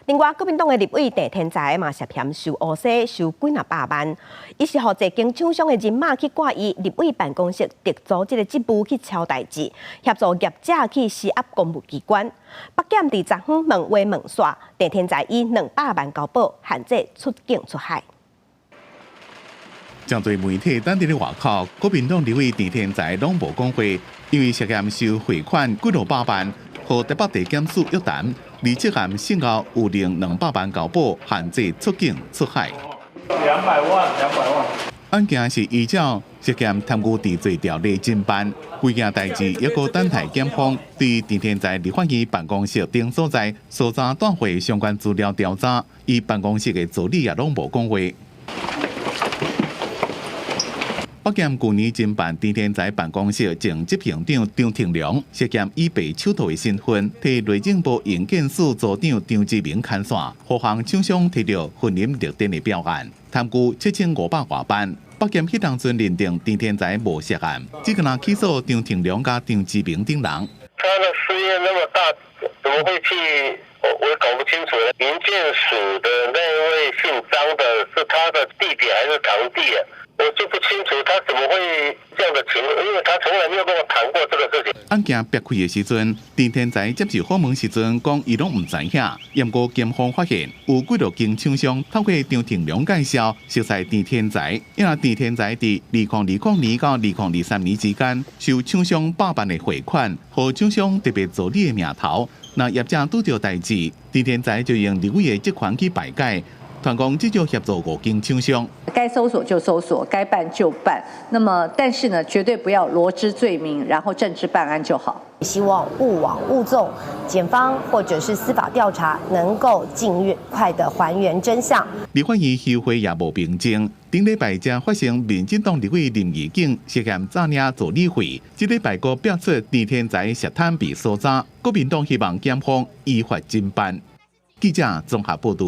另外，国民党的立委郑天才嘛涉嫌收乌西，收几若百万，伊是互一间厂商的人马去挂伊立委办公室特组织的职务去抄代志，协助业者去施压公务机关。北检伫昨昏问话问煞，郑天才以200万交保，限制出境出海。真侪媒体等伫咧外口，国民党立委郑天才拢无讲话，因为涉嫌收汇款几落百万，和台北地检署约谈，而这项先后有令200万交保，限制出境出海。200万。案件是依照涉嫌贪污治罪条例侦办，规件代志一个等待检方对郑天才立法院办公室等所在搜查断回相关资料调查，伊办公室的助理也拢无讲话。北检去年侦办郑天才办公室前执行长张庭良涉嫌以被手套的身份，替内政部营建署组长张志明牵线，互项厂商摕到婚姻绿电的标案，贪污7500多万。北检迄当阵认定郑天才无涉案，只个人起诉张庭良甲张志明等人。他的事业那么大，怎么会去？我也搞不清楚了。营建署的那位姓张的是他的弟弟还是堂弟啊？我就不清楚他怎么会这样的情况，因为他从来没有跟我谈过这个事情。案件揭开的时阵，郑天才接受访问时阵讲，伊拢唔知影。验过检方发现，有几多间厂商透过张庭良介绍熟悉郑天才，因为郑天才伫2020年到2023年之间，收厂商100万的汇款，和厂商特别助理的名头。那业者拄到代志，郑天才就用立委的职权去排解。团讲这就协助5间厂商，该搜索就搜索，该办就办。那么，但是呢，绝对不要罗织罪名，然后政治办案就好。希望勿枉勿纵，检方或者是司法调查能够尽快的还原真相。立法院休会也无平静，顶礼拜才发生民进党立委林义景涉嫌诈领助理费，这礼拜个爆出郑天才涉贪被搜查，国民党希望检方依法侦办。记者综合报道。